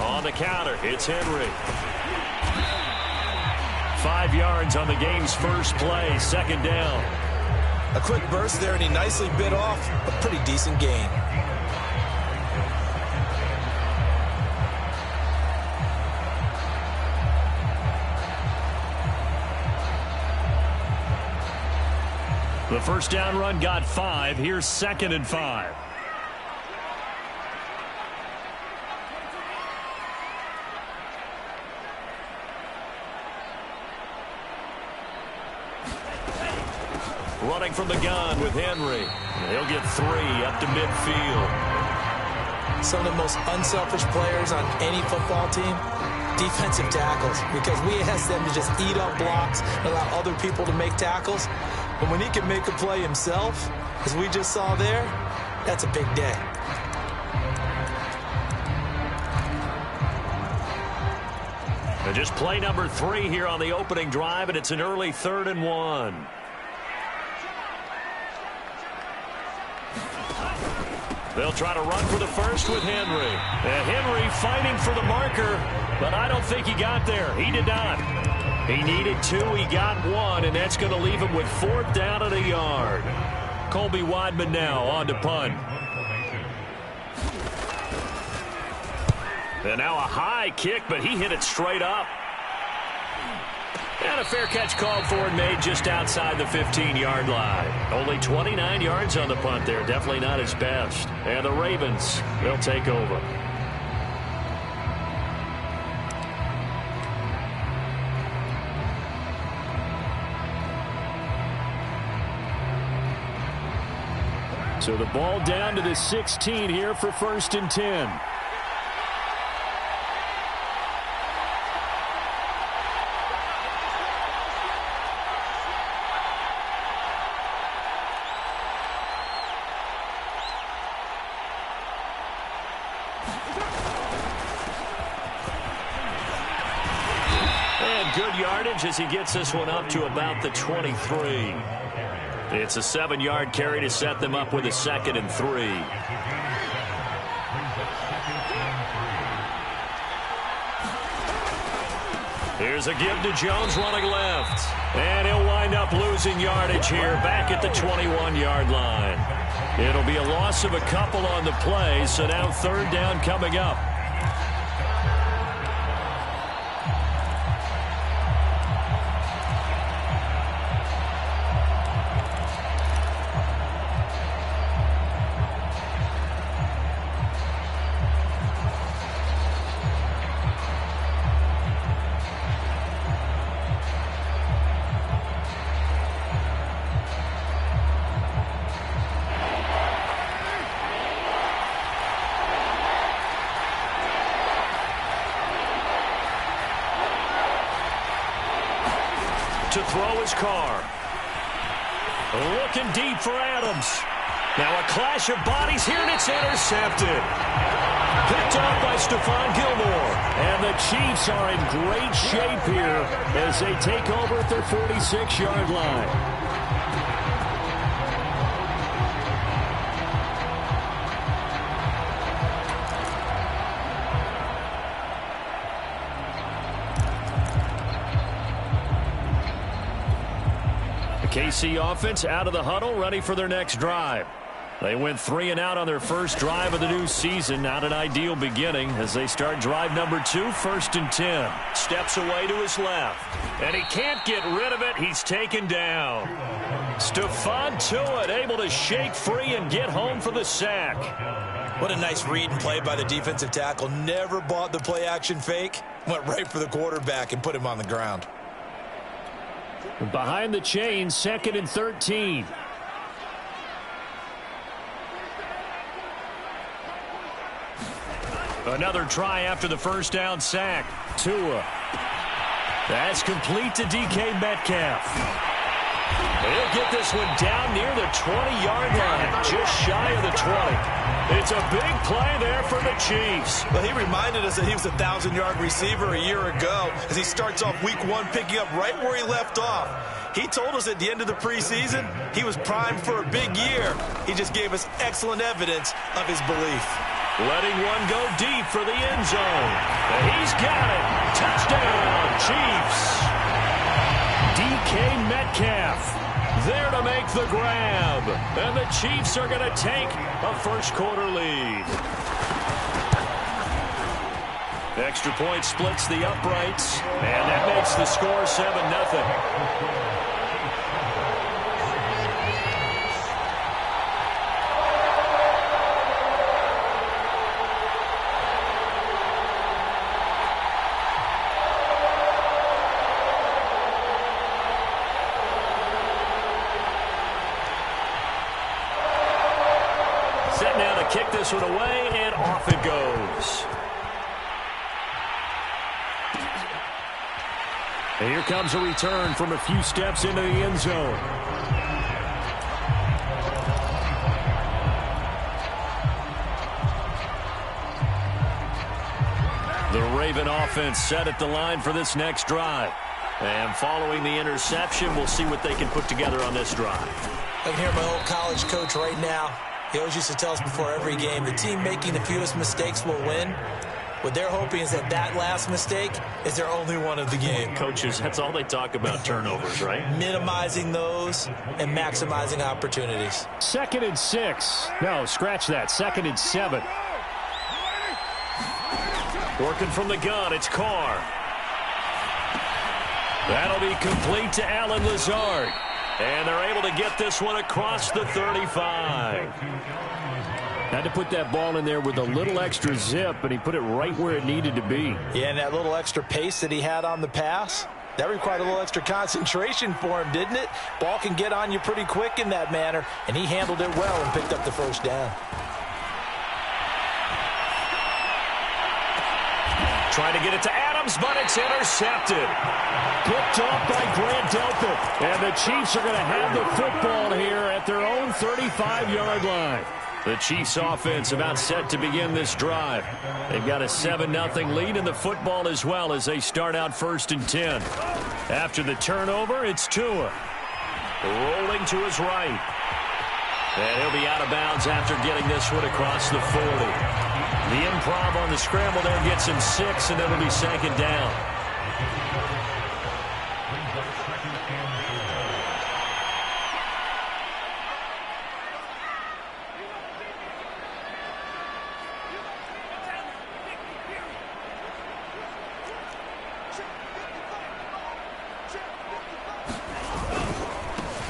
On the counter, it's Henry. 5 yards on the game's first play, second down. A quick burst there, and he nicely bit off a pretty decent gain. The first down run got 5. Here's 2nd and 5. Running from the gun with Henry. He'll get 3 up to midfield. Some of the most unselfish players on any football team, defensive tackles, because we ask them to just eat up blocks, allow other people to make tackles. But when he can make a play himself, as we just saw there, that's a big day. And just play number 3 here on the opening drive, and it's an early 3rd and 1. They'll try to run for the first with Henry. And Henry fighting for the marker, but I don't think he got there. He did not. He needed 2. He got 1, and that's going to leave him with 4th down and 1 yard. Colby Weidman now on to punt. And now a high kick, but he hit it straight up. And a fair catch called for and made just outside the 15-yard line. Only 29 yards on the punt there. Definitely not his best. And the Ravens, they'll take over. So the ball down to the 16 here for 1st and 10. Good yardage as he gets this one up to about the 23. It's a 7-yard carry to set them up with a 2nd and 3. Here's a give to Jones running left. And he'll wind up losing yardage here back at the 21-yard line. It'll be a loss of a couple on the play, so now 3rd down coming up. To throw his car. Looking deep for Adams. Now a clash of bodies here, and it's intercepted. Picked off by Stephon Gilmore. And the Chiefs are in great shape here as they take over at their 46-yard line. KC offense out of the huddle, ready for their next drive. They went 3 and out on their first drive of the new season. Not an ideal beginning as they start drive number 2, 1st and 10. Steps away to his left. And he can't get rid of it. He's taken down. Stephon Tuitt able to shake free and get home for the sack. What a nice read and play by the defensive tackle. Never bought the play-action fake. Went right for the quarterback and put him on the ground. Behind the chains, 2nd and 13. Another try after the first down sack. Tua. That's complete to DK Metcalf. He'll get this one down near the 20-yard line, just shy of the 20. It's a big play there for the Chiefs. Well, he reminded us that he was a 1,000-yard receiver a year ago as he starts off week 1 picking up right where he left off. He told us at the end of the preseason he was primed for a big year. He just gave us excellent evidence of his belief. letting one go deep for the end zone. And he's got it. Touchdown, Chiefs. DK Metcalf there to make the grab. And the Chiefs are going to take a first-quarter lead. Extra point splits the uprights, and that makes the score 7-0. Set now to kick this one away, and off it goes. And here comes a return from a few steps into the end zone. The Raven offense set at the line for this next drive. And following the interception, we'll see what they can put together on this drive. I can hear my old college coach right now. He always used to tell us before every game, the team making the fewest mistakes will win. What they're hoping is that that last mistake is their only one of the game. Coaches, that's all they talk about, turnovers, right? Minimizing those and maximizing opportunities. 2nd and 6. No, scratch that. 2nd and 7. Working from the gun, it's Carr. That'll be complete to Allen Lazard. And they're able to get this one across the 35. Had to put that ball in there with a little extra zip, and he put it right where it needed to be. Yeah, and that little extra pace that he had on the pass, that required a little extra concentration for him, didn't it? Ball can get on you pretty quick in that manner, and he handled it well and picked up the first down. Trying to get it to Adams, but it's intercepted. Picked off by Grant Delpit. And the Chiefs are going to have the football here at their own 35-yard line. The Chiefs offense about set to begin this drive. They've got a 7-0 lead in the football as well as they start out 1st and 10. After the turnover, it's Tua. Rolling to his right. And he'll be out of bounds after getting this one across the 40. The improv on the scramble there gets him 6, and it'll be 2nd down.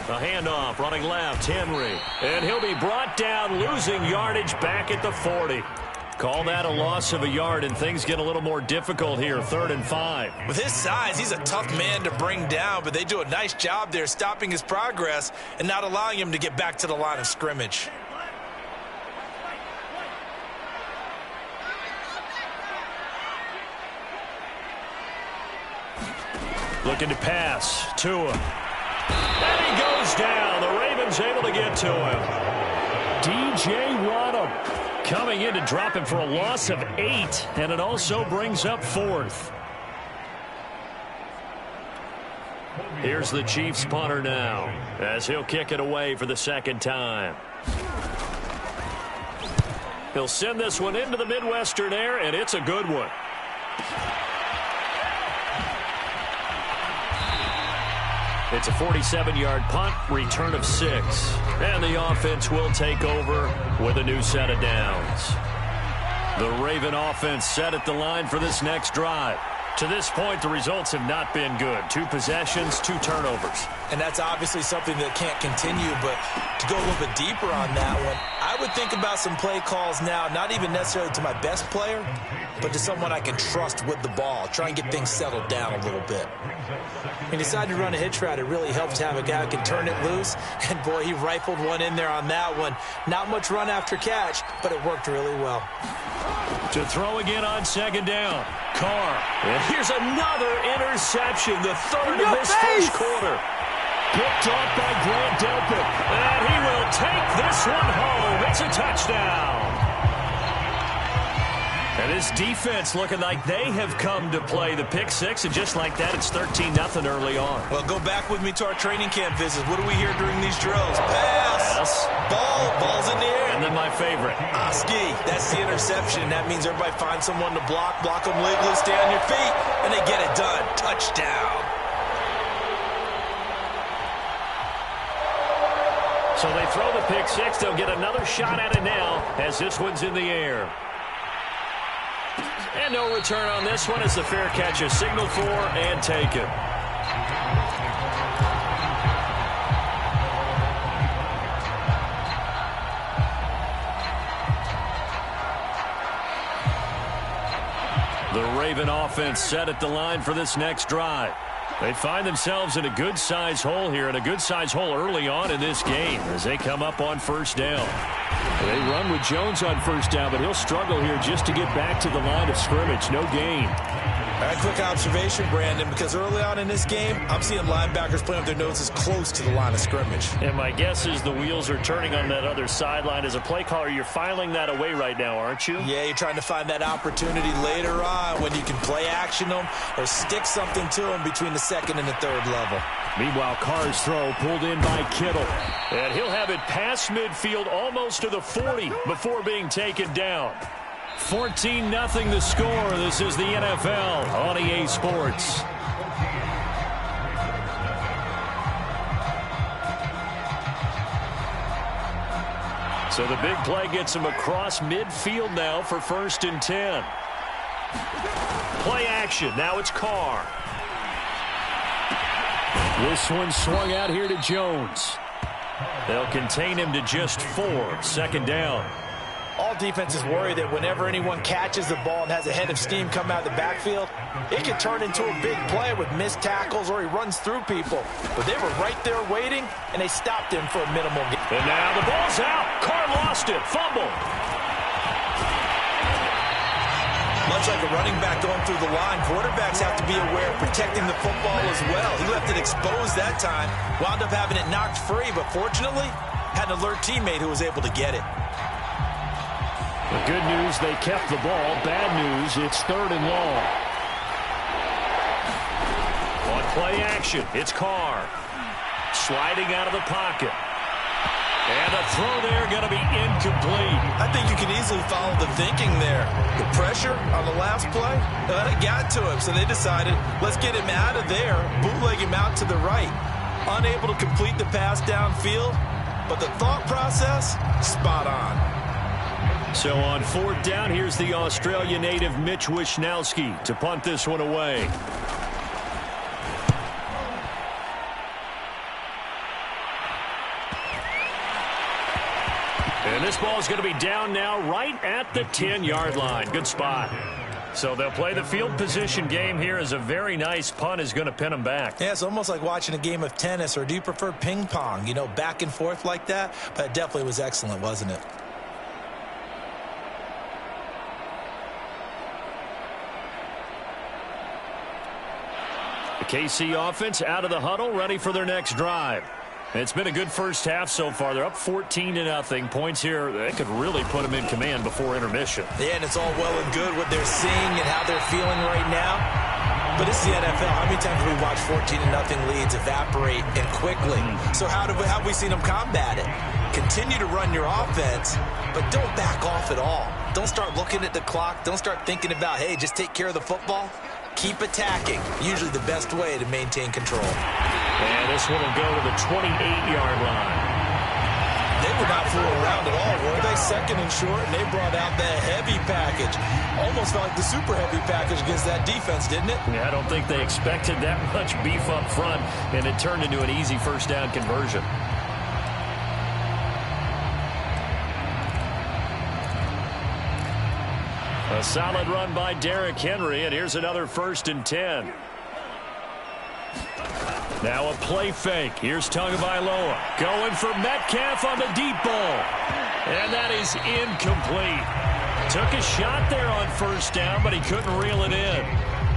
A handoff, running left, Henry. And he'll be brought down, losing yardage back at the 40. Call that a loss of a yard, and things get a little more difficult here, 3rd and 5. With his size, he's a tough man to bring down, but they do a nice job there stopping his progress and not allowing him to get back to the line of scrimmage. Looking to pass. Tua. And he goes down. The Ravens able to get to him. DJ Rodham coming in to drop him for a loss of 8, and it also brings up 4th. Here's the Chiefs punter now as he'll kick it away for the 2nd time. He'll send this one into the Midwestern air, and it's a good one. It's a 47-yard punt, return of 6. And the offense will take over with a new set of downs. The Raven offense set at the line for this next drive. To this point, the results have not been good. 2 possessions, 2 turnovers. And that's obviously something that can't continue, but to go a little bit deeper on that one, I would think about some play calls now, not even necessarily to my best player, but to someone I can trust with the ball. Try and get things settled down a little bit. He decided to run a hitch route. It really helps to have a guy who can turn it loose. And, boy, he rifled one in there on that one. Not much run after catch, but it worked really well. To throw again on 2nd down. Carr. And here's another interception, the 3rd of this first quarter. Picked off by Grant Delpit. And he will take this one home. It's a touchdown. And This defense looking like they have come to play the pick six, and just like that, it's 13-0 early on. Well, go back with me to our training camp visits. What do we hear during these drills? Pass. Ball's in the air. And then my favorite. Ski. That's the interception. That means everybody finds someone to block them legally, stay on your feet, and they get it done. Touchdown. So they throw the pick six. They'll get another shot at it now as this one's in the air. And no return on this one as the fair catch is signaled for and taken. The Raven offense set at the line for this next drive. They find themselves in a good-sized hole here, and a good-sized hole early on in this game as they come up on first down. They run with Jones on first down, but he'll struggle here just to get back to the line of scrimmage. No gain. All right, quick observation, Brandon, because early on in this game, I'm seeing linebackers playing with their noses close to the line of scrimmage. And my guess is the wheels are turning on that other sideline. As a play caller, you're filing that away right now, aren't you? Yeah, you're trying to find that opportunity later on when you can play action them or stick something to them between the second and the third level. Meanwhile, Carr's throw pulled in by Kittle. And he'll have it past midfield almost to the 40 before being taken down. 14-0 the score. This is the NFL on EA Sports. So the big play gets him across midfield now for 1st and 10. Play action. Now it's Carr. This one swung out here to Jones. They'll contain him to just 4. 2nd down. All defenses worry that whenever anyone catches the ball and has a head of steam come out of the backfield, it can turn into a big play with missed tackles or he runs through people. But they were right there waiting, and they stopped him for a minimal gain. And now the ball's out. Carr lost it. Fumble. Much like a running back going through the line, quarterbacks have to be aware of protecting the football as well. He left it exposed that time, wound up having it knocked free, but fortunately, had an alert teammate who was able to get it. The good news, they kept the ball. Bad news, it's 3rd and long. On play action, it's Carr. Sliding out of the pocket. And the throw there going to be incomplete. I think you can easily follow the thinking there. The pressure on the last play, it got to him, so they decided, let's get him out of there, bootleg him out to the right. Unable to complete the pass downfield, but the thought process, spot on. So on 4th down, here's the Australia native Mitch Wishnowsky to punt this one away. And this ball is going to be down now right at the 10-yard line. Good spot. So they'll play the field position game here as a very nice punt is going to pin them back. Yeah, it's almost like watching a game of tennis, or do you prefer ping pong? You know, back and forth like that? But it definitely was excellent, wasn't it? The KC offense out of the huddle, ready for their next drive. It's been a good first half so far. They're up 14-0. Points here, they could really put them in command before intermission. Yeah, and it's all well and good what they're seeing and how they're feeling right now. But it's the NFL. How many times have we watched 14-0 leads evaporate and quickly? So how have we seen them combat it? Continue to run your offense, but don't back off at all. Don't start looking at the clock. Don't start thinking about, hey, just take care of the football. Keep attacking. Usually the best way to maintain control. And this one will go to the 28-yard line. They were not fooling around at all, were they? 2nd and short, and they brought out the heavy package. Almost felt like the super heavy package against that defense, didn't it? Yeah, I don't think they expected that much beef up front, and it turned into an easy 1st down conversion. A solid run by Derrick Henry, and here's another 1st and 10. Now a play fake. Here's Tagovailoa going for Metcalf on the deep ball. And that is incomplete. Took a shot there on 1st down, but he couldn't reel it in.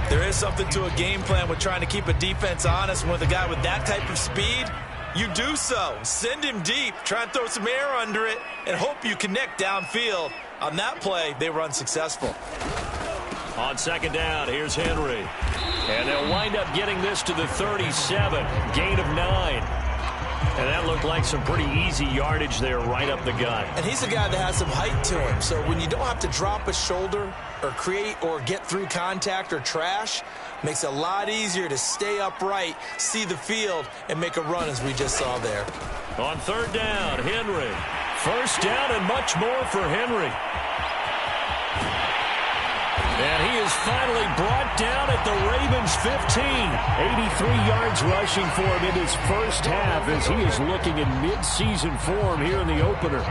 There is something to a game plan with trying to keep a defense honest. With a guy with that type of speed, you do so. Send him deep. Try and throw some air under it and hope you connect downfield. On that play, they were unsuccessful. On second down, here's Henry. And they'll wind up getting this to the 37. Gain of 9. And that looked like some pretty easy yardage there right up the gut. And he's a guy that has some height to him. So when you don't have to drop a shoulder or create or get through contact or trash, makes it a lot easier to stay upright, see the field, and make a run as we just saw there. On third down, Henry. First down and much more for Henry. And he is finally brought down at the Ravens 15. 83 yards rushing for him in his first half as he is looking in mid-season form here in the opener.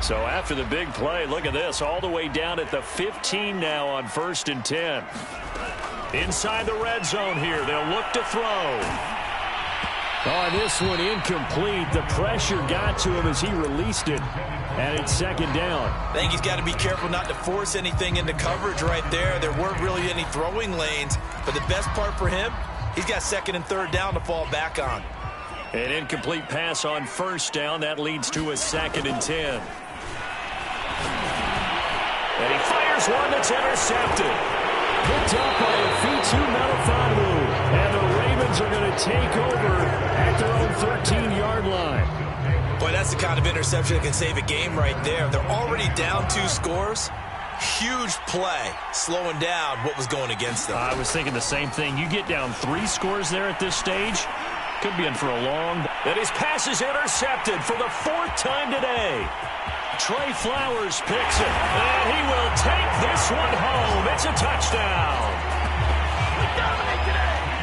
So after the big play, look at this, all the way down at the 15 now on 1st and 10. Inside the red zone here, they'll look to throw. Oh, this one incomplete. The pressure got to him as he released it, and it's second down. I think he's got to be careful not to force anything into coverage right there. There weren't really any throwing lanes, but the best part for him, he's got second and third down to fall back on. An incomplete pass on first down. That leads to a 2nd and 10. And he fires one that's intercepted. Picked up by a Fitu Melifonwu. And the Ravens are going to take over at their own 13-yard line. Boy, that's the kind of interception that can save a game right there. They're already down 2 scores. Huge play, slowing down what was going against them. I was thinking the same thing. You get down 3 scores there at this stage, could be in for a long. And his pass is intercepted for the 4th time today. Trey Flowers picks it, and he will take this one home. It's a touchdown.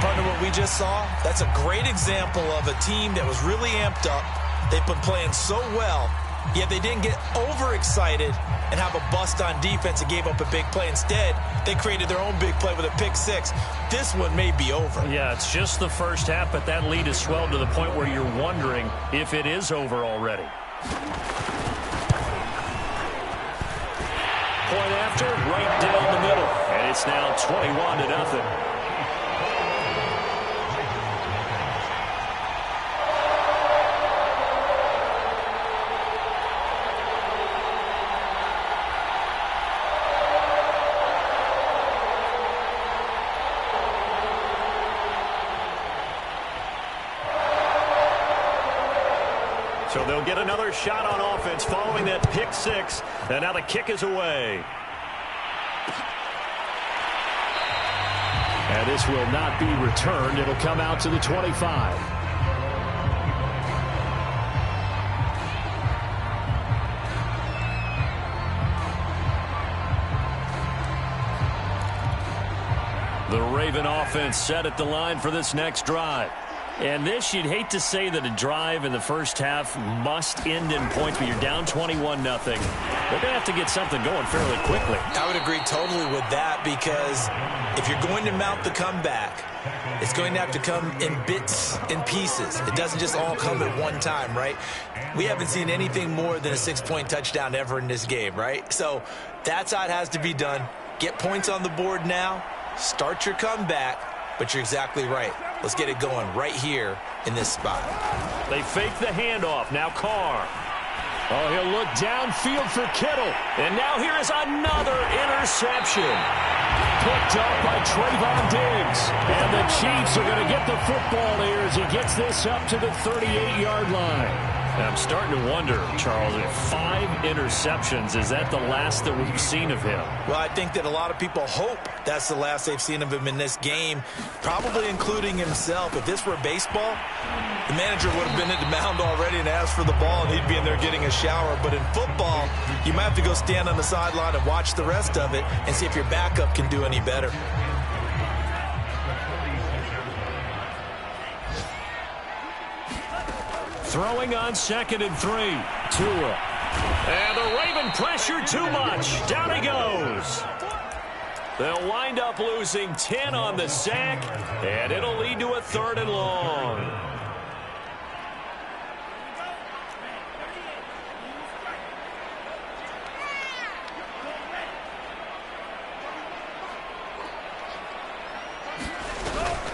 Partner, what we just saw, that's a great example of a team that was really amped up. They've been playing so well, yet they didn't get overexcited and have a bust on defense and gave up a big play. Instead, they created their own big play with a pick 6. This one may be over. Yeah, it's just the first half, but that lead has swelled to the point where you're wondering if it is over already. Point after, right down the middle. And it's now 21-0. So they'll get another shot on offense following that pick 6. And now the kick is away. And this will not be returned. It'll come out to the 25. The Raven offense set at the line for this next drive. And this, you'd hate to say that a drive in the first half must end in points, but you're down 21-0. They're going to have to get something going fairly quickly. I would agree totally with that, because if you're going to mount the comeback, it's going to have to come in bits and pieces. It doesn't just all come at one time, right? We haven't seen anything more than a 6-point touchdown ever in this game, right? So that's how it has to be done. Get points on the board now. Start your comeback. But you're exactly right. Let's get it going right here in this spot. They fake the handoff. Now Carr. Oh, he'll look downfield for Kittle. And now here is another interception. Picked up by Trayvon Diggs. And the Chiefs are going to get the football here as he gets this up to the 38-yard line. And I'm starting to wonder, Charles, if 5 interceptions, is that the last that we've seen of him? Well, I think that a lot of people hope that's the last they've seen of him in this game, probably including himself. If this were baseball, the manager would have been at the mound already and asked for the ball, and he'd be in there getting a shower. But in football, you might have to go stand on the sideline and watch the rest of it and see if your backup can do any better. Throwing on 2nd and 3. Tua. And the Raven pressure too much. Down he goes. They'll wind up losing 10 on the sack, and it'll lead to a 3rd and long.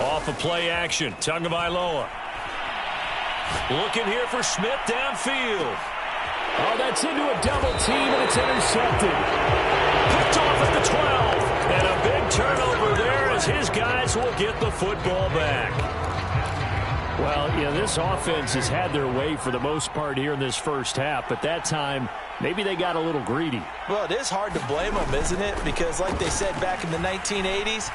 Off of play action, Tagovailoa. Looking here for Smith downfield. Oh, that's into a double team, and it's intercepted. Picked off at the 12. And a big turnover there as his guys will get the football back. Well, this offense has had their way for the most part here in this first half, but that time, maybe they got a little greedy. Well, it is hard to blame them, isn't it? Because like they said back in the 1980s,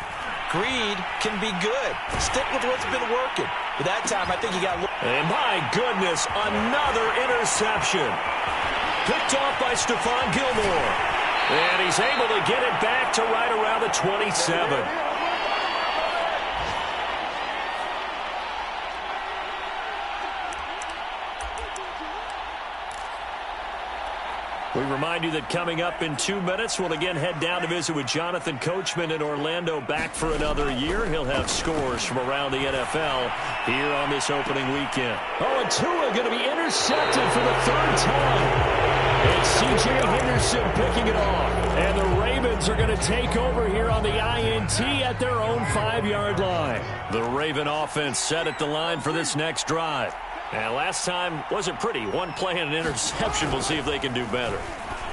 greed can be good. Stick with what's been working. But that time, I think you got... And my goodness, another interception. Picked off by Stephon Gilmore. And he's able to get it back to right around the 27. We remind you that coming up in 2 minutes, we'll again head down to visit with Jonathan Coachman in Orlando, back for another year. He'll have scores from around the NFL here on this opening weekend. Oh, and Tua going to be intercepted for the third time. It's C.J. Henderson picking it off. And the Ravens are going to take over here on the INT at their own 5-yard line. The Raven offense set at the line for this next drive. And last time wasn't pretty. One play and an interception. We'll see if they can do better.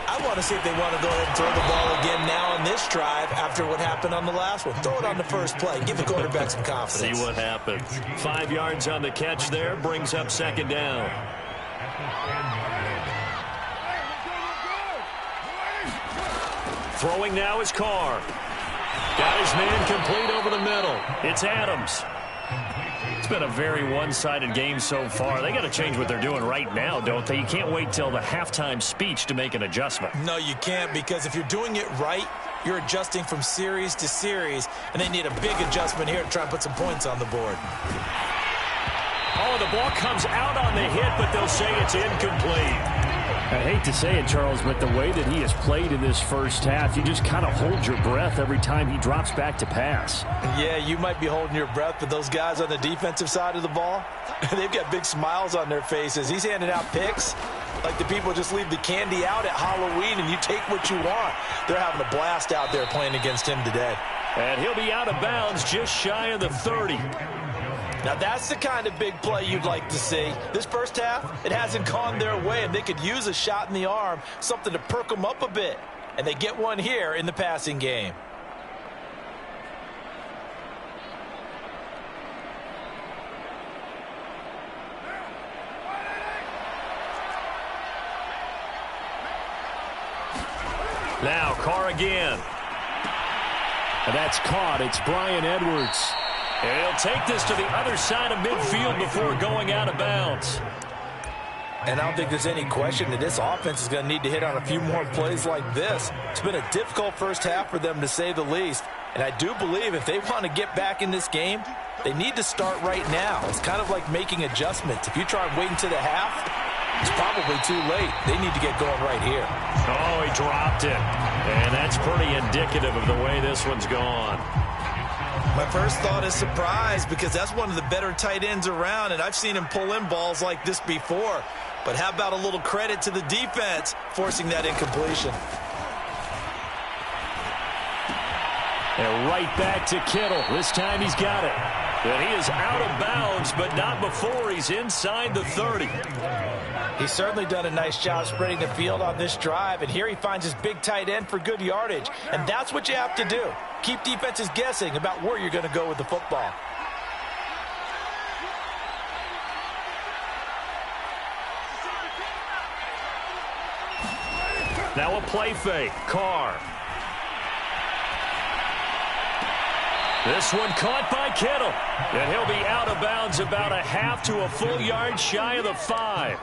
I want to see if they want to go ahead and throw the ball again now on this drive after what happened on the last one. Throw it on the first play. Give the quarterback some confidence. See what happens. 5 yards on the catch there. Brings up second down. Throwing now is Carr. Got his man complete over the middle. It's Adams. It's been a very one-sided game so far. They got to change what they're doing right now, don't they? You can't wait till the halftime speech to make an adjustment. No, you can't, because if you're doing it right, you're adjusting from series to series, and they need a big adjustment here to try and put some points on the board. Oh, the ball comes out on the hit, but they'll say it's incomplete. I hate to say it, Charles, but the way that he has played in this first half, you just kind of hold your breath every time he drops back to pass. Yeah, you might be holding your breath, but those guys on the defensive side of the ball, they've got big smiles on their faces. He's handing out picks like the people just leave the candy out at Halloween and you take what you want. They're having a blast out there playing against him today. And he'll be out of bounds just shy of the 30. Now, that's the kind of big play you'd like to see. This first half, it hasn't gone their way, and they could use a shot in the arm, something to perk them up a bit. And they get one here in the passing game. Now, Carr again. And that's caught. It's Bryan Edwards. And he'll take this to the other side of midfield before going out of bounds. And I don't think there's any question that this offense is going to need to hit on a few more plays like this. It's been a difficult first half for them, to say the least. And I do believe if they want to get back in this game, they need to start right now. It's kind of like making adjustments. If you try and wait until the half, it's probably too late. They need to get going right here. Oh, he dropped it. And that's pretty indicative of the way this one's gone. My first thought is surprise, because that's one of the better tight ends around, and I've seen him pull in balls like this before. But how about a little credit to the defense forcing that incompletion? And right back to Kittle. This time he's got it. And he is out of bounds, but not before he's inside the 30. He's certainly done a nice job spreading the field on this drive, and here he finds his big tight end for good yardage. And that's what you have to do. Keep defenses guessing about where you're going to go with the football. Now a play fake. Carr. This one caught by Kittle. And he'll be out of bounds about a half to a full yard shy of the 5.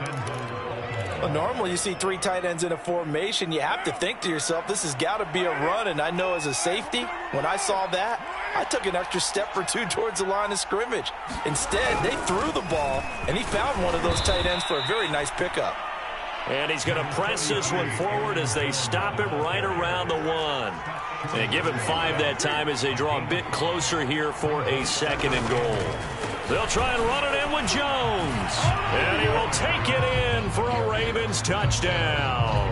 Well, normally you see three tight ends in a formation. You have to think to yourself, this has got to be a run. And I know as a safety, when I saw that, I took an extra step or two towards the line of scrimmage. Instead, they threw the ball, and he found one of those tight ends for a very nice pickup. And he's going to press this one forward as they stop him right around the 1. And give him 5 that time as they draw a bit closer here for a 2nd and goal. They'll try and run it in with Jones. And he will take it in for a Ravens touchdown.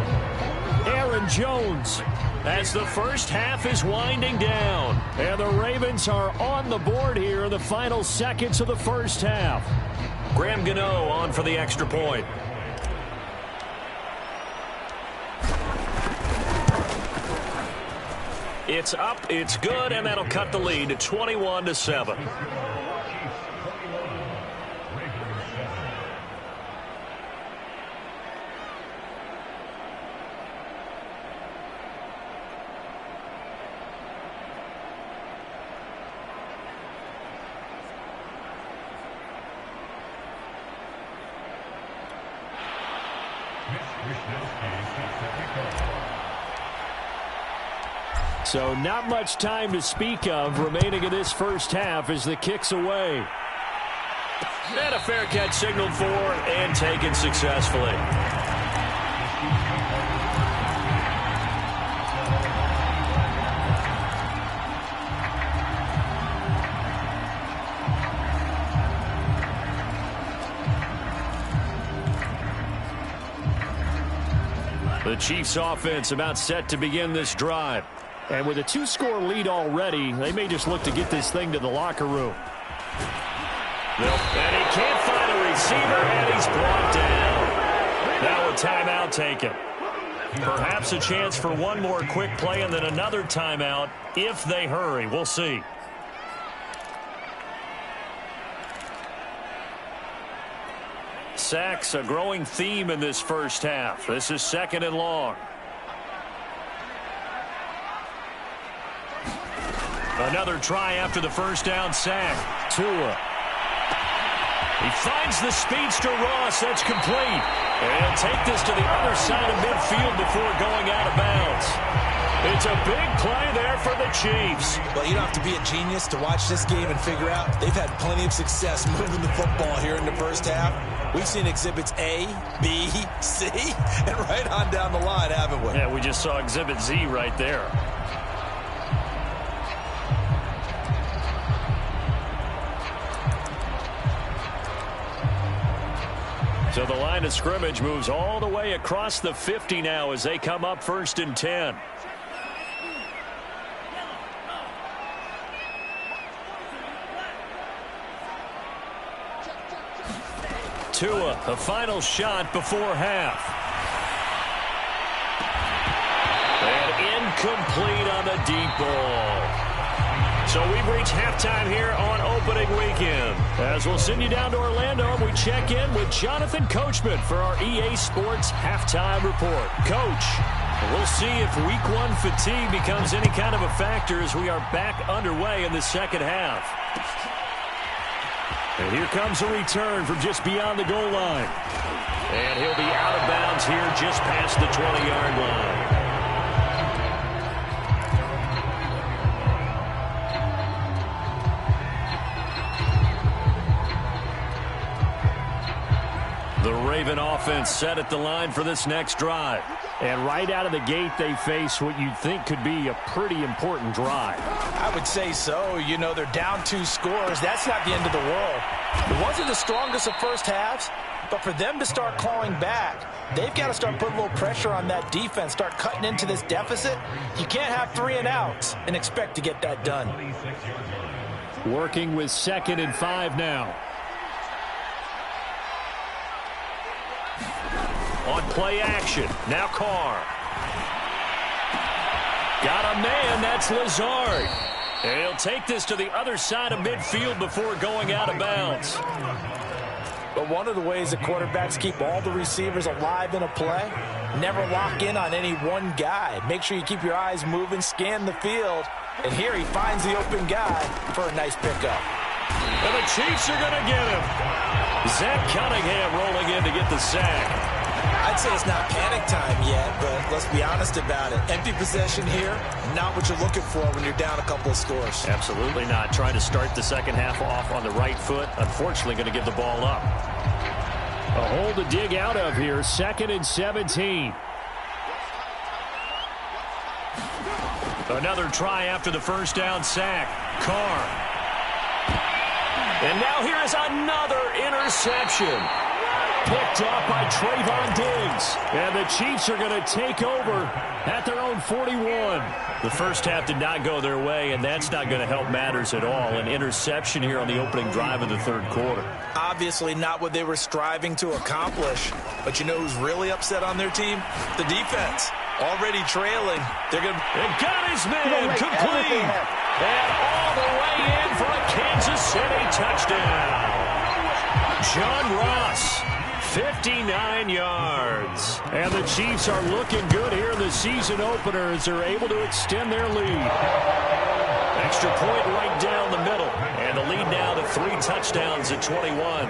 Aaron Jones as the first half is winding down. And the Ravens are on the board here in the final seconds of the first half. Graham Gano on for the extra point. It's up, it's good, and that'll cut the lead to 21-7. So not much time to speak of remaining in this first half as the kick's away. And a fair catch signaled for and taken successfully. The Chiefs offense about set to begin this drive. And with a 2-score lead already, they may just look to get this thing to the locker room. And he can't find a receiver, and he's brought down. Now a timeout taken. Perhaps a chance for one more quick play and then another timeout if they hurry. We'll see. Sacks, a growing theme in this first half. This is 2nd and long. Another try after the first down sack. Tua. He finds the speedster Ross. That's complete. And he'll take this to the other side of midfield before going out of bounds. It's a big play there for the Chiefs. Well, you don't have to be a genius to watch this game and figure out they've had plenty of success moving the football here in the first half. We've seen exhibits A, B, C, and right on down the line, haven't we? Yeah, we just saw exhibit Z right there. So the line of scrimmage moves all the way across the 50 now as they come up 1st and 10. Tua, a final shot before half. And incomplete on the deep ball. So we've reached halftime here on opening weekend. As we'll send you down to Orlando, we check in with Jonathan Coachman for our EA Sports Halftime Report. Coach, we'll see if Week 1 fatigue becomes any kind of a factor as we are back underway in the second half. And here comes a return from just beyond the goal line. And he'll be out of bounds here just past the 20-yard line. The Raven offense set at the line for this next drive. And right out of the gate, they face what you'd think could be a pretty important drive. I would say so. You know, they're down 2 scores. That's not the end of the world. It wasn't the strongest of first halves, but for them to start clawing back, they've got to start putting a little pressure on that defense, start cutting into this deficit. You can't have 3 and outs and expect to get that done. Working with 2nd and 5 now. On play action, now Carr. Got a man, that's Lazard. And he'll take this to the other side of midfield before going out of bounds. But one of the ways that quarterbacks keep all the receivers alive in a play, never lock in on any one guy. Make sure you keep your eyes moving, scan the field. And here he finds the open guy for a nice pickup. And the Chiefs are going to get him. Zach Cunningham rolling in to get the sack. I'd say it's not panic time yet, but let's be honest about it. Empty possession here, not what you're looking for when you're down a couple of scores. Absolutely not. Trying to start the second half off on the right foot. Unfortunately, going to give the ball up. A hole to dig out of here. 2nd and 17. Another try after the first down sack. Carr. And now here is another interception. Picked off by Trayvon Diggs. And the Chiefs are going to take over at their own 41. The first half did not go their way, and that's not going to help matters at all. An interception here on the opening drive of the third quarter. Obviously not what they were striving to accomplish. But you know who's really upset on their team? The defense. Already trailing. They're going to... It got his man complete. And all the way in for a Kansas City touchdown. John Ross, 59 yards. And the Chiefs are looking good here in the season opener as they're able to extend their lead. Extra point right down the middle. And the lead now to 3 touchdowns at 21.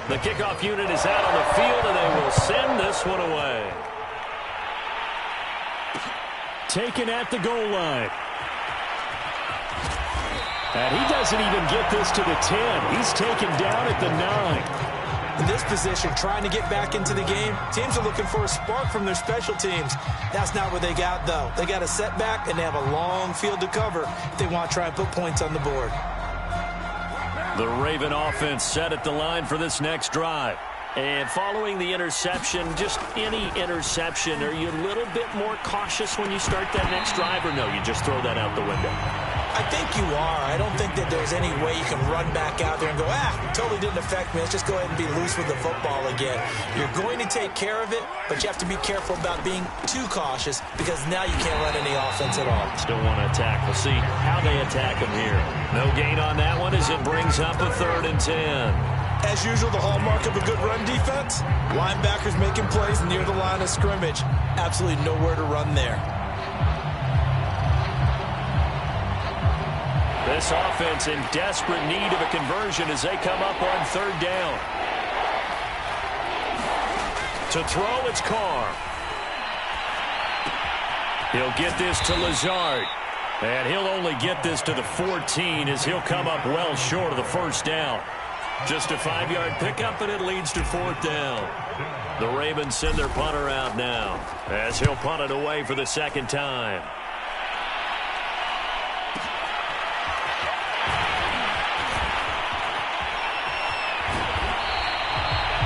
The kickoff unit is out on the field, and they will send this one away. Taken at the goal line. And he doesn't even get this to the 10. He's taken down at the 9. In this position, trying to get back into the game, teams are looking for a spark from their special teams. That's not what they got, though. They got a setback, and they have a long field to cover if they want to try and put points on the board. The Raven offense set at the line for this next drive. And following the interception, just any interception, are you a little bit more cautious when you start that next drive, or no, you just throw that out the window? I think you are. I don't think that there's any way you can run back out there and go, totally didn't affect me. Let's just go ahead and be loose with the football again. You're going to take care of it, but you have to be careful about being too cautious because now you can't run any offense at all. Still want to attack. We'll see how they attack them here. No gain on that one as it brings up a 3rd and 10. As usual, the hallmark of a good run defense, linebackers making plays near the line of scrimmage. Absolutely nowhere to run there. This offense in desperate need of a conversion as they come up on 3rd down. To throw, it's Carr. He'll get this to Lazard. And he'll only get this to the 14 as he'll come up well short of the 1st down. Just a 5-yard pickup, and it leads to 4th down. The Ravens send their punter out now as he'll punt it away for the 2nd time.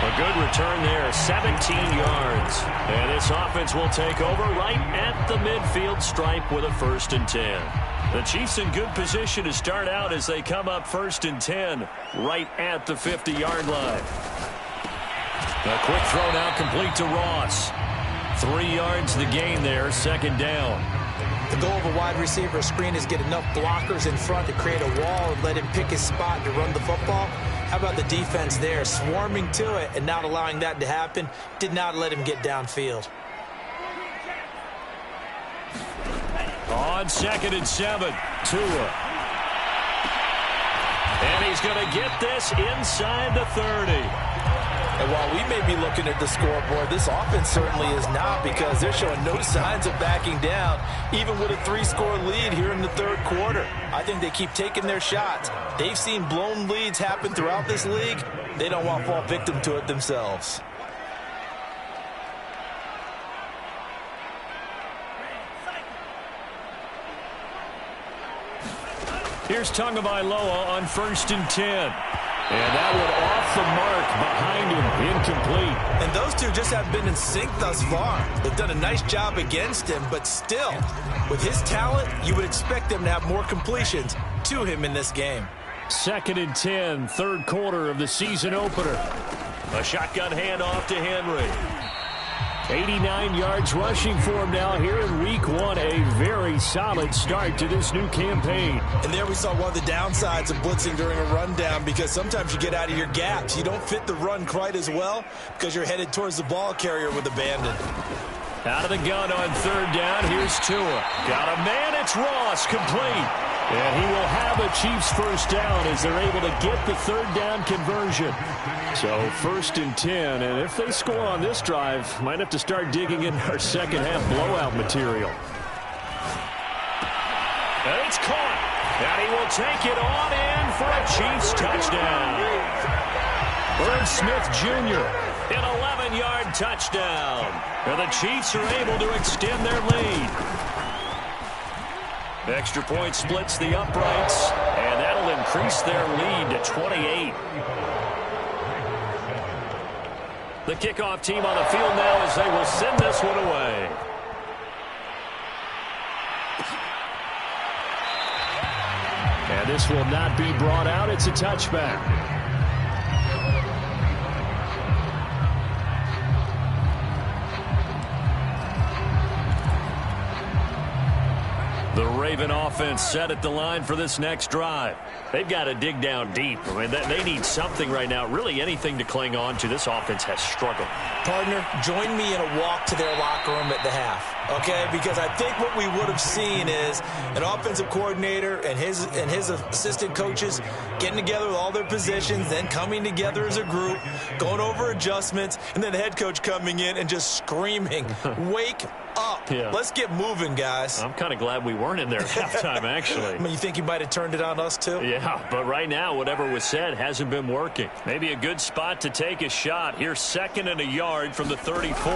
A good return there, 17 yards. And this offense will take over right at the midfield stripe with a 1st and 10. The Chiefs in good position to start out as they come up 1st and 10 right at the 50-yard line. A quick throw now complete to Ross. 3 yards the gain there, 2nd down. The goal of a wide receiver screen is get enough blockers in front to create a wall and let him pick his spot to run the football. How about the defense there, swarming to it and not allowing that to happen? Did not let him get downfield. On 2nd and 7, Tua. And he's going to get this inside the 30. And while we may be looking at the scoreboard, this offense certainly is not because they're showing no signs of backing down, even with a 3-score lead here in the 3rd quarter. I think they keep taking their shots. They've seen blown leads happen throughout this league. They don't want to fall victim to it themselves. Here's Tagovailoa on 1st and 10. And that one off the mark behind him, incomplete. And those two just have been in sync thus far. They've done a nice job against him, but still, with his talent, you would expect them to have more completions to him in this game. 2nd and 10, 3rd quarter of the season opener. A shotgun handoff to Henry. 89 yards rushing for him now here in week 1. A very solid start to this new campaign. And there we saw one of the downsides of blitzing during a rundown because sometimes you get out of your gaps. You don't fit the run quite as well because you're headed towards the ball carrier with abandon. Out of the gun on 3rd down. Here's Tua. Got a man. It's Ross. Complete. And he will have a Chiefs 1st down as they're able to get the 3rd down conversion. So 1st and 10, and if they score on this drive, might have to start digging in our 2nd half blowout material. And it's caught. And he will take it on in for a Chiefs touchdown. Irv Smith Jr. an 11-yard touchdown. And the Chiefs are able to extend their lead. Extra point splits the uprights, and that'll increase their lead to 28. The kickoff team on the field now as they will send this one away. And this will not be brought out. It's a touchback. The Raven offense set at the line for this next drive. They've got to dig down deep. I mean, they need something right now, really anything to cling on to. This offense has struggled. Partner, join me in a walk to their locker room at the half, okay? Because I think what we would have seen is an offensive coordinator and his assistant coaches getting together with all their positions, then coming together as a group, going over adjustments, and then the head coach coming in and just screaming, wake up. Yeah. Let's get moving, guys. I'm kind of glad we weren't in there at halftime, actually. I mean, you think he might have turned it on us, too? Yeah, but right now, whatever was said hasn't been working. Maybe a good spot to take a shot. Here's 2nd and a yard from the 34.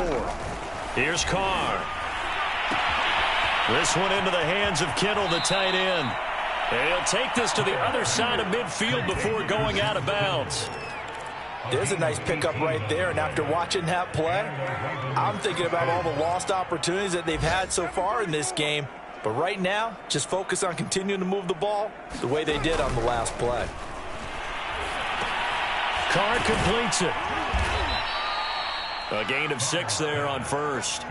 Here's Carr. This one into the hands of Kittle, the tight end. And he'll take this to the other side of midfield before going out of bounds. There's a nice pickup right there, and after watching that play, I'm thinking about all the lost opportunities that they've had so far in this game. But right now, just focus on continuing to move the ball the way they did on the last play. Carr completes it. A gain of 6 there on first.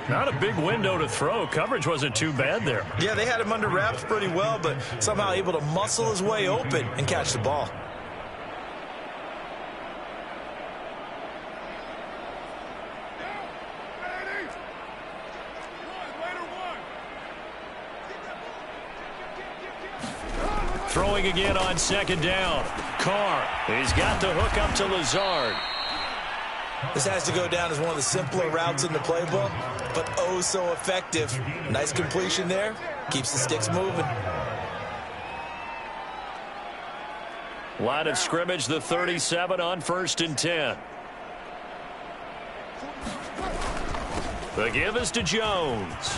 Not a big window to throw. Coverage wasn't too bad there. Yeah, they had him under wraps pretty well, but somehow able to muscle his way open and catch the ball. Throwing again on 2nd down. Carr, he's got the hook up to Lazard. This has to go down as one of the simpler routes in the playbook, but oh so effective. Nice completion there. Keeps the sticks moving. Line of scrimmage, the 37 on 1st and 10. The give is to Jones.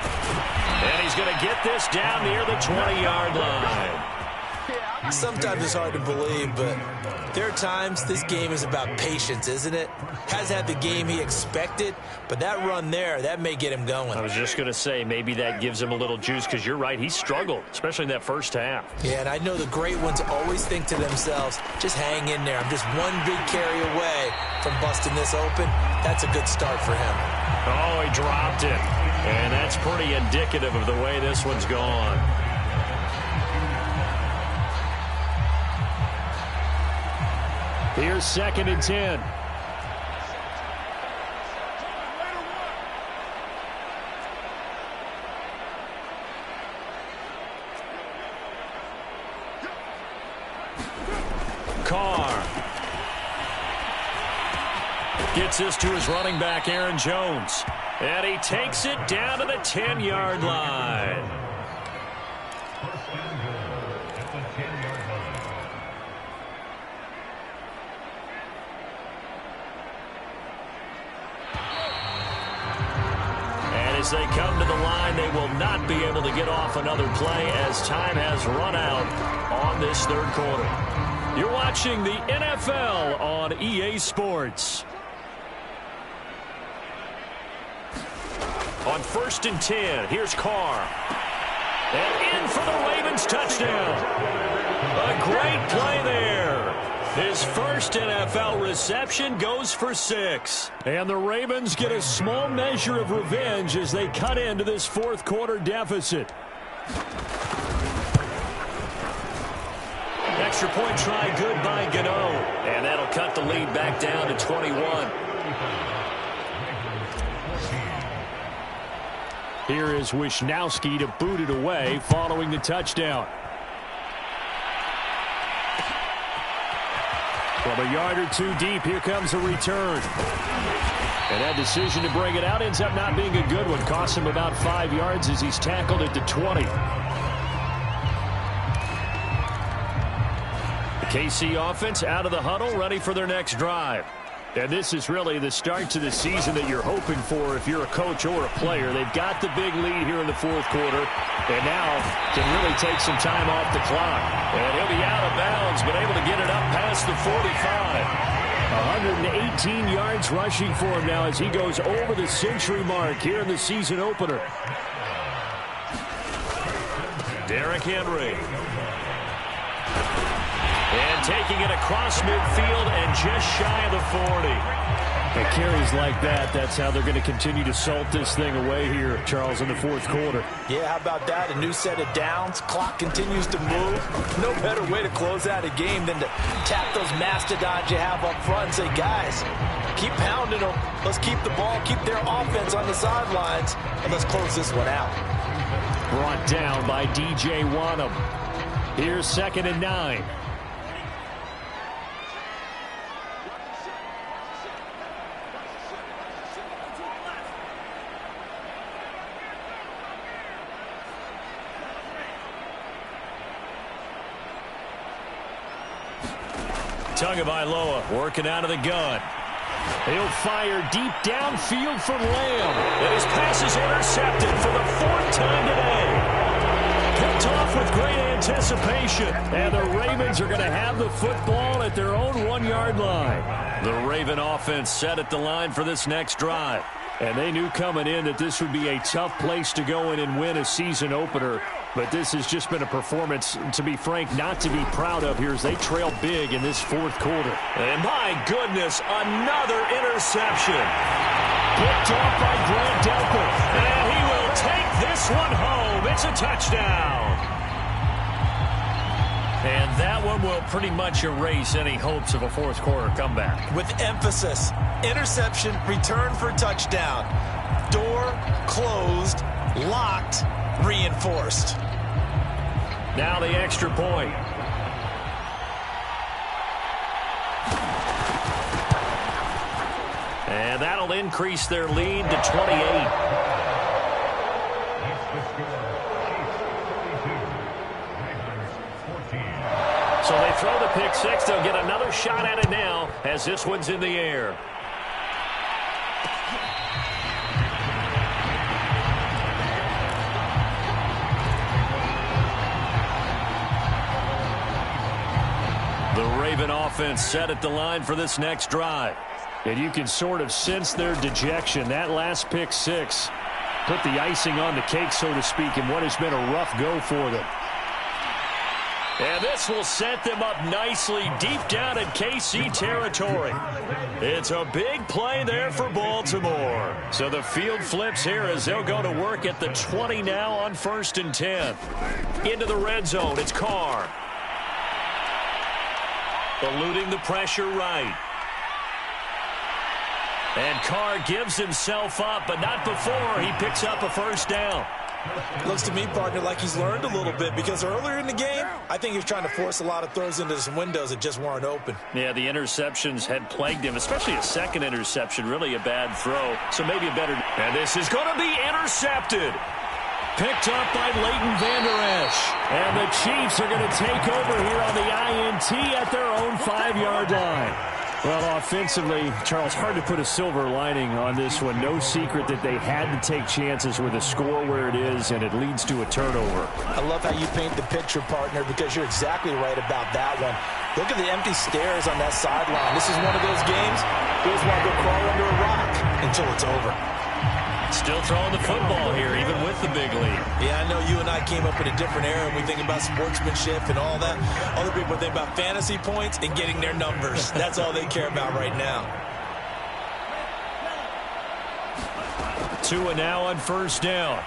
And he's going to get this down near the 20-yard line. Sometimes it's hard to believe, but there are times this game is about patience, isn't it? Has had the game he expected, but that run there, that may get him going. I was just going to say, maybe that gives him a little juice, because you're right, he struggled, especially in that first half. Yeah, and I know the great ones always think to themselves, just hang in there. I'm just one big carry away from busting this open. That's a good start for him. Oh, he dropped it. And that's pretty indicative of the way this one's gone. Here's 2nd and 10. Carr gets this to his running back, Aaron Jones. And he takes it down to the 10-yard line. And as they come to the line, they will not be able to get off another play as time has run out on this 3rd quarter. You're watching the NFL on EA Sports. On 1st and 10, here's Carr. And in for the Ravens touchdown. A great play there. His first NFL reception goes for 6. And the Ravens get a small measure of revenge as they cut into this 4th quarter deficit. Extra point try good by Gano. And that'll cut the lead back down to 21. Here is Wisnowski to boot it away following the touchdown. From a yard or two deep, here comes a return. And that decision to bring it out ends up not being a good one. Costs him about 5 yards as he's tackled at the 20. The KC offense out of the huddle, ready for their next drive. And this is really the start to the season that you're hoping for if you're a coach or a player. They've got the big lead here in the 4th quarter, and now can really take some time off the clock. And he'll be out of bounds, but able to get it up past the 45. 118 yards rushing for him now as he goes over the century mark here in the season opener. Derrick Henry. And taking it across midfield and just shy of the 40. And carries like that, that's how they're going to continue to salt this thing away here, Charles, in the fourth quarter. Yeah, how about that? A new set of downs. Clock continues to move. No better way to close out a game than to tap those mastodons you have up front and say, guys, keep pounding them. Let's keep the ball, keep their offense on the sidelines, and let's close this one out. Brought down by DJ Wonnum. Here's 2nd and 9. Tagovailoa working out of the gun. He'll fire deep downfield for Lamb. And his pass is intercepted for the 4th time today. Picked off with great anticipation. And the Ravens are going to have the football at their own 1-yard line. The Raven offense set at the line for this next drive. And they knew coming in that this would be a tough place to go in and win a season opener. But this has just been a performance, to be frank, not to be proud of here as they trail big in this fourth quarter. And my goodness, another interception. Picked off by Grant Delpit. And he will take this one home. It's a touchdown. And that one will pretty much erase any hopes of a fourth quarter comeback. With emphasis, interception, return for touchdown. Door closed, locked, reinforced. Now the extra point. And that'll increase their lead to 28. So they throw the pick six. They'll get another shot at it now as this one's in the air. The Raven offense set at the line for this next drive. And you can sort of sense their dejection. That last pick six put the icing on the cake, so to speak, in what has been a rough go for them. And this will set them up nicely deep down in KC territory. It's a big play there for Baltimore. So the field flips here as they'll go to work at the 20 now on 1st and 10. Into the red zone, it's Carr. Eluding the pressure right. And Carr gives himself up, but not before he picks up a first down. Looks to me, partner, like he's learned a little bit, because earlier in the game, I think he was trying to force a lot of throws into some windows that just weren't open. Yeah, the interceptions had plagued him, especially a second interception, really a bad throw. So maybe a better... And this is going to be intercepted. Picked up by Leighton Vander Esch. And the Chiefs are going to take over here on the INT at their own 5-yard line. Well, offensively, Charles, hard to put a silver lining on this one. No secret that they had to take chances with a score where it is, and it leads to a turnover. I love how you paint the picture, partner, because you're exactly right about that one. Look at the empty stairs on that sideline. This is one of those games, you just want to go crawl under a rock until it's over. Still throwing the football here, even with the big lead. Yeah, I know you and I came up in a different era, and we think about sportsmanship and all that. Other people think about fantasy points and getting their numbers. That's all they care about right now. Tua now on first down.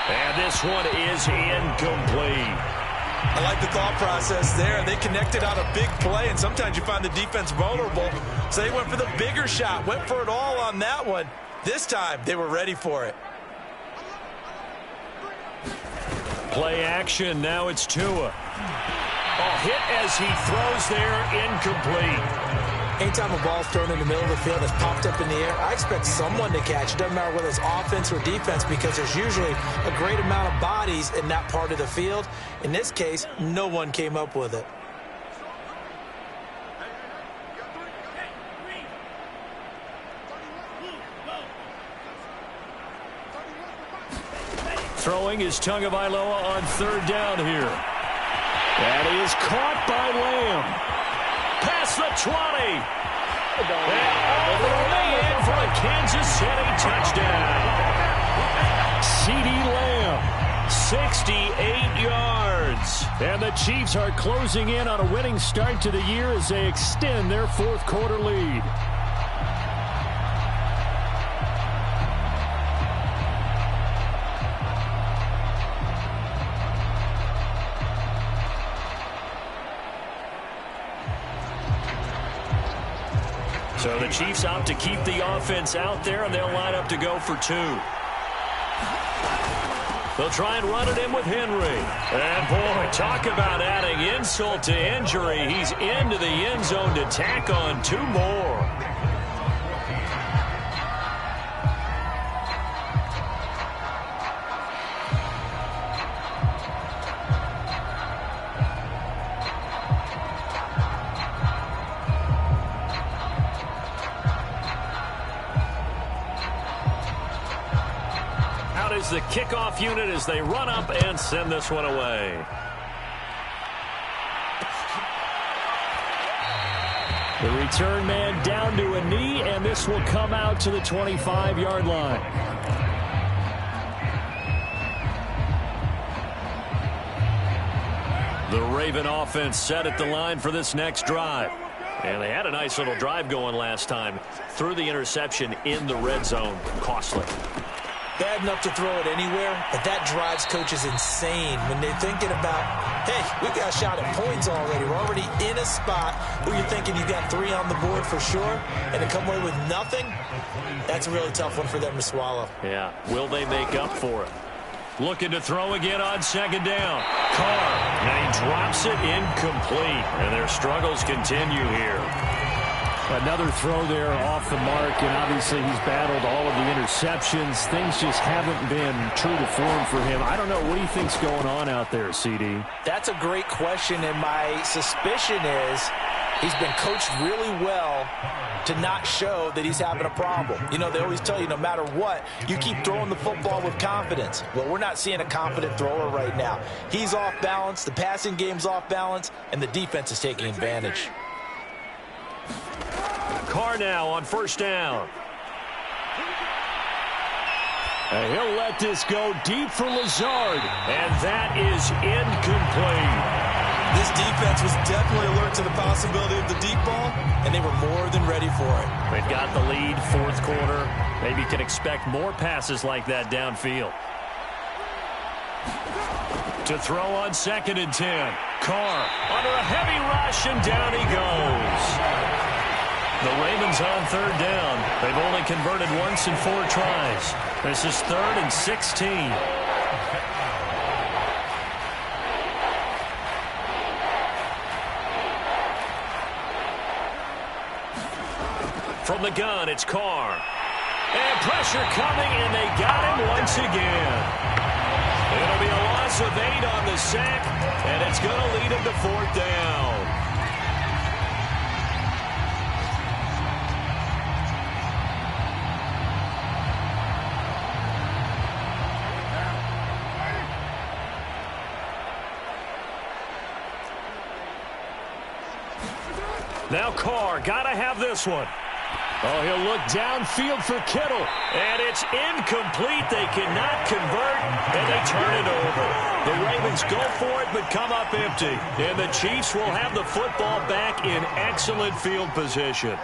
And this one is incomplete. I like the thought process there. They connected on a big play, and sometimes you find the defense vulnerable. So they went for the bigger shot, went for it all on that one. This time, they were ready for it. Play action. Now it's Tua. A hit as he throws there, incomplete. Anytime a ball's thrown in the middle of the field that's popped up in the air, I expect someone to catch. It doesn't matter whether it's offense or defense, because there's usually a great amount of bodies in that part of the field. In this case, no one came up with it. Throwing is Tagovailoa on third down here. That is caught by Lamb. Past the 20. And all the way in for a Kansas City touchdown. CeeDee Lamb 68 yards. And the Chiefs are closing in on a winning start to the year as they extend their fourth quarter lead. So the Chiefs opt to keep the offense out there, and they'll line up to go for two. They'll try and run it in with Henry. And, boy, talk about adding insult to injury. He's into the end zone to tack on two more. The kickoff unit as they run up and send this one away. The return man down to a knee, and this will come out to the 25-yard line. The Raven offense set at the line for this next drive. And they had a nice little drive going last time. Threw the interception in the red zone. Costly. Bad enough to throw it anywhere, but that drives coaches insane when they're thinking about, hey, we got a shot at points already. We're already in a spot where you're thinking you got 3 on the board for sure, and to come away with nothing, that's a really tough one for them to swallow. Yeah, will they make up for it? Looking to throw again on second down. Carr, and he drops it incomplete, and their struggles continue here. Another throw there off the mark, and obviously he's battled all of the interceptions. Things just haven't been true to form for him. I don't know. What do you think's going on out there, CD? That's a great question, and my suspicion is he's been coached really well to not show that he's having a problem. You know, they always tell you no matter what, you keep throwing the football with confidence. Well, we're not seeing a confident thrower right now. He's off balance, the passing game's off balance, and the defense is taking advantage. Carr now on first down. And he'll let this go deep for Lazard. And that is incomplete. This defense was definitely alert to the possibility of the deep ball, and they were more than ready for it. They've got the lead, fourth quarter. Maybe can expect more passes like that downfield. To throw on second and 10. Carr under a heavy rush, and down he goes. The Ravens on third down. They've only converted once in 4 tries. This is 3rd and 16. From the gun, it's Carr. And pressure coming, and they got him once again. It'll be a loss of 8 on the sack, and it's going to lead him to 4th down. Now Carr, gotta have this one. Oh, he'll look downfield for Kittle. And it's incomplete. They cannot convert, and they turn it over. The Ravens go for it, but come up empty. And the Chiefs will have the football back in excellent field position.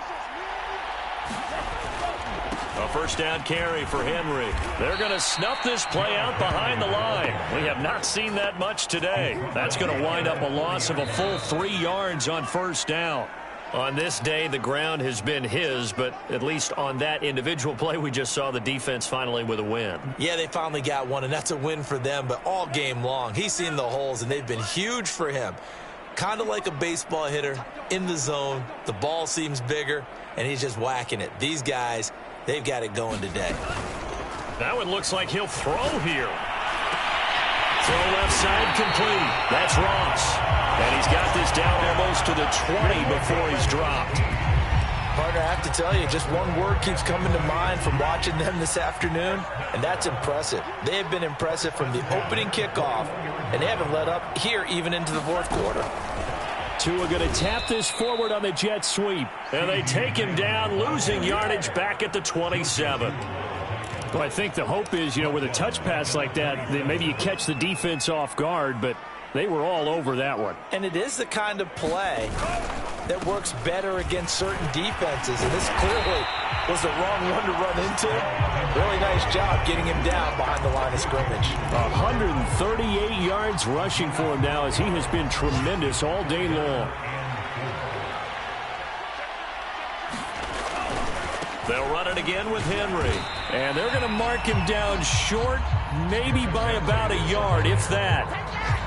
A first down carry for Henry. They're going to snuff this play out behind the line. We have not seen that much today. That's going to wind up a loss of a full 3 yards on first down. On this day, the ground has been his, but at least on that individual play, we just saw the defense finally with a win. Yeah, they finally got one, and that's a win for them, but all game long, he's seen the holes, and they've been huge for him. Kind of like a baseball hitter in the zone. The ball seems bigger, and he's just whacking it. These guys, they've got it going today. That one looks like he'll throw here. Throw left side complete. That's Ross. And he's got this down almost to the 20 before he's dropped. Partner, I have to tell you, just one word keeps coming to mind from watching them this afternoon, and that's impressive. They have been impressive from the opening kickoff, and they haven't let up here even into the fourth quarter. Tua going to tap this forward on the jet sweep. And they take him down, losing yardage back at the 27. Well, I think the hope is, with a touch pass like that maybe you catch the defense off guard, but they were all over that one. And it is the kind of play that works better against certain defenses, and this clearly was the wrong one to run into. Really nice job getting him down behind the line of scrimmage. 138 yards rushing for him now, as he has been tremendous all day long. They'll run it again with Henry. And they're going to mark him down short, maybe by about a yard, if that.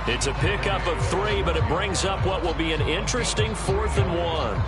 It's a pickup of 3, but it brings up what will be an interesting 4th and 1.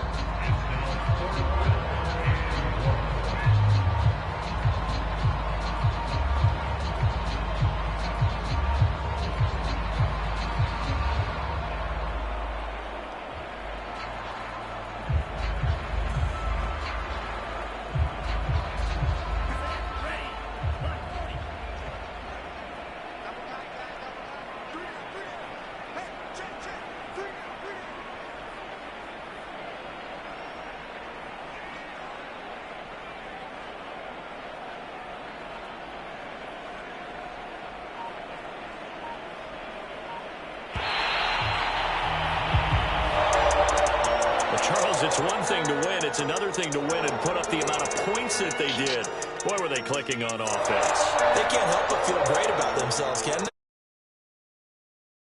Charles, it's one thing to win. It's another thing to win and put up the amount of points that they did. Boy, were they clicking on offense. They can't help but feel great about themselves, can they?